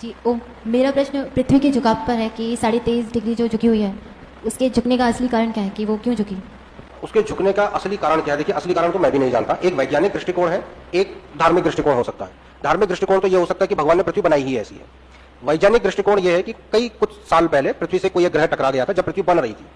जी मेरा प्रश्न पृथ्वी के झुकाव पर है कि 23.5 डिग्री जो झुकी हुई है, उसके झुकने का असली कारण क्या है कि वो क्यों झुकी? उसके झुकने का असली कारण क्या है? देखिए, असली कारण तो मैं भी नहीं जानता। एक वैज्ञानिक दृष्टिकोण है, एक धार्मिक दृष्टिकोण हो सकता है। धार्मिक दृष्टिकोण तो ये हो सकता है कि भगवान ने पृथ्वी बनाई ही ऐसी है। वैज्ञानिक दृष्टिकोण ये है कि कई कुछ साल पहले पृथ्वी से कोई एक ग्रह टकरा गया था जब पृथ्वी बन रही थी।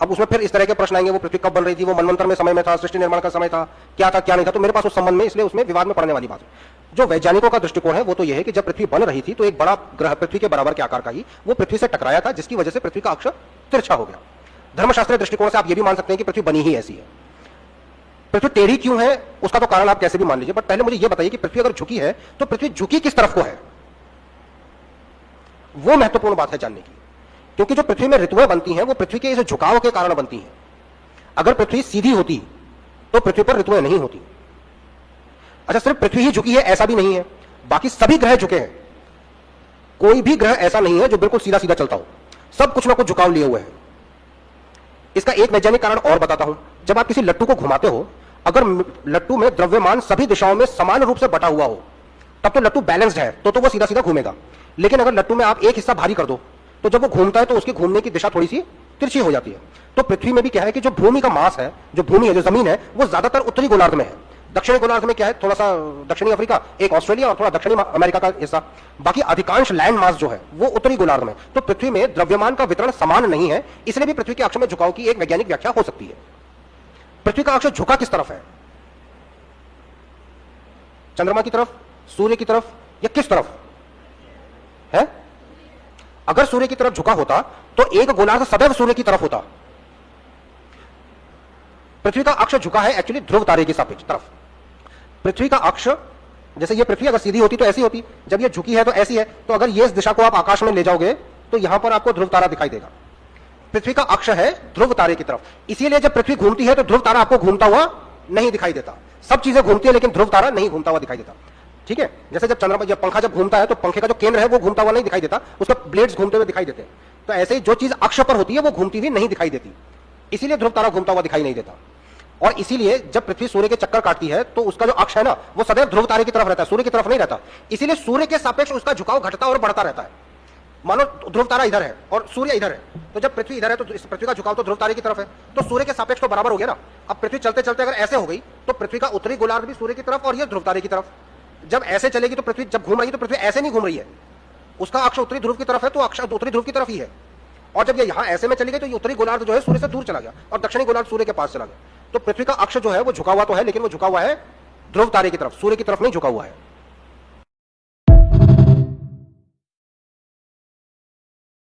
अब उसमें फिर इस तरह के प्रश्न आएंगे, वो पृथ्वी कब बन रही थी, वो मनवंतर में समय में था, सृष्टि निर्माण का समय था, क्या था क्या नहीं था, तो मेरे पास उस संबंध में, इसलिए उसमें विवाद में पड़ने वाली बात है। जो वैज्ञानिकों का दृष्टिकोण है वो तो यह है कि जब पृथ्वी बन रही थी तो एक बड़ा ग्रह पृथ्वी के बराबर के आकार का ही वो पृथ्वी से टकराया था, जिसकी वजह से पृथ्वी का अक्ष तिरछा हो गया। धर्मशास्त्रीय दृष्टिकोण से आप ये भी मान सकते हैं कि पृथ्वी बनी ही ऐसी है। पृथ्वी टेढ़ी क्यों है उसका तो कारण आप कैसे भी मान लीजिए, बट पहले मुझे यह बताइए कि पृथ्वी अगर झुकी है तो पृथ्वी झुकी किस तरफ को है, वो महत्वपूर्ण बात है जानने की। क्योंकि जो पृथ्वी में ऋतुएं बनती हैं वो पृथ्वी के इस झुकाव के कारण बनती हैं। अगर पृथ्वी सीधी होती तो पृथ्वी पर ऋतुएं नहीं होती। अच्छा, सिर्फ पृथ्वी ही झुकी है ऐसा भी नहीं है, बाकी सभी ग्रह झुके हैं। कोई भी ग्रह ऐसा नहीं है जो बिल्कुल सीधा सीधा चलता हो, सब कुछ ना कुछ झुकाव लिए हुए हैं। इसका एक वैज्ञानिक कारण और बताता हूं। जब आप किसी लट्टू को घुमाते हो, अगर लट्टू में द्रव्यमान सभी दिशाओं में समान रूप से बटा हुआ हो तब तो लट्टू बैलेंस्ड है, तो वो सीधा सीधा घूमेगा। लेकिन अगर लट्टू में आप एक हिस्सा भारी कर दो तो जब वो घूमता है तो उसकी घूमने की दिशा थोड़ी सी तिरछी हो जाती है। तो पृथ्वी में भी क्या है कि जो भूमि का मास है, जो भूमि है, जो जमीन है, वो ज्यादातर उत्तरी गोलार्ध में है। दक्षिणी गोलार्ध में क्या है, थोड़ा सा दक्षिणी अफ्रीका, एक ऑस्ट्रेलिया और थोड़ा दक्षिणी अमेरिका का हिस्सा। बाकी अधिकांश लैंड मास जो है वो उत्तरी गोलार्ध में। तो पृथ्वी में द्रव्यमान का वितरण समान नहीं है, इसलिए भी पृथ्वी के अक्ष में झुकाव की एक वैज्ञानिक व्याख्या हो सकती है। पृथ्वी का अक्ष झुका किस तरफ है? चंद्रमा की तरफ, सूर्य की तरफ, या किस तरफ है? अगर सूर्य की तरफ झुका होता तो एक गोलार्ध सदैव सूर्य की तरफ होता। पृथ्वी का अक्ष झुका है एक्चुअली ध्रुव तारे की सापेक्ष तरफ। पृथ्वी का अक्ष, जैसे ये पृथ्वी अगर सीधी होती तो ऐसी होती, जब ये झुकी है तो ऐसी है। तो अगर ये इस दिशा को आप आकाश में ले जाओगे तो यहां पर आपको ध्रुव तारा दिखाई देगा। पृथ्वी का अक्ष है ध्रुव तारे की तरफ, इसीलिए जब पृथ्वी घूमती है तो ध्रुव तारा आपको घूमता हुआ नहीं दिखाई देता। सब चीजें घूमती है लेकिन ध्रुव तारा नहीं घूमता हुआ दिखाई देता। ठीक है, जैसे जब चंद्रमा, जब पंखा जब घूमता है तो पंखे का जो केंद्र है वो घूमता हुआ नहीं दिखाई देता, उसका ब्लेड्स घूमते हुए दिखाई देते हैं। तो ऐसे ही जो चीज अक्ष पर होती है वो घूमती हुई नहीं दिखाई देती, इसीलिए ध्रुव तारा घूमता हुआ दिखाई नहीं देता। और इसीलिए जब पृथ्वी सूर्य के चक्कर काटती है तो उसका जो अक्ष है ना वो सदैव ध्रुव तारे की तरफ रहता है, सूर्य की तरफ नहीं रहता। इसीलिए सूर्य के सापेक्ष उसका झुकाव घटता और बढ़ता रहता है। मानो ध्रुव तारा इधर है और सूर्य इधर है, तो जब पृथ्वी इधर है तो इस पृथ्वी का झुकाव तो ध्रुव तारे की तरफ है, तो सूर्य के सापेक्ष तो बराबर हो गया ना। अब पृथ्वी चलते चलते अगर ऐसे हो गई तो पृथ्वी का उत्तरी गोलार्ध भी सूर्य की तरफ और ये ध्रुव तारे की तरफ। जब ऐसे चलेगी तो पृथ्वी जब घूम रही है तो पृथ्वी ऐसे नहीं घूम रही है, उसका अक्ष उत्तरी ध्रुव की तरफ है तो अक्ष उत्तरी ध्रुव की तरफ ही है। और जब ये यहां ऐसे में चली गई तो ये उत्तरी गोलार्ध जो है सूर्य से दूर चला गया और दक्षिणी गोलार्ध सूर्य के पास चला गया। तो पृथ्वी का अक्ष जो है वो झुका हुआ तो है, लेकिन वो झुका हुआ है ध्रुव तारे की तरफ, सूर्य की तरफ नहीं झुका हुआ है।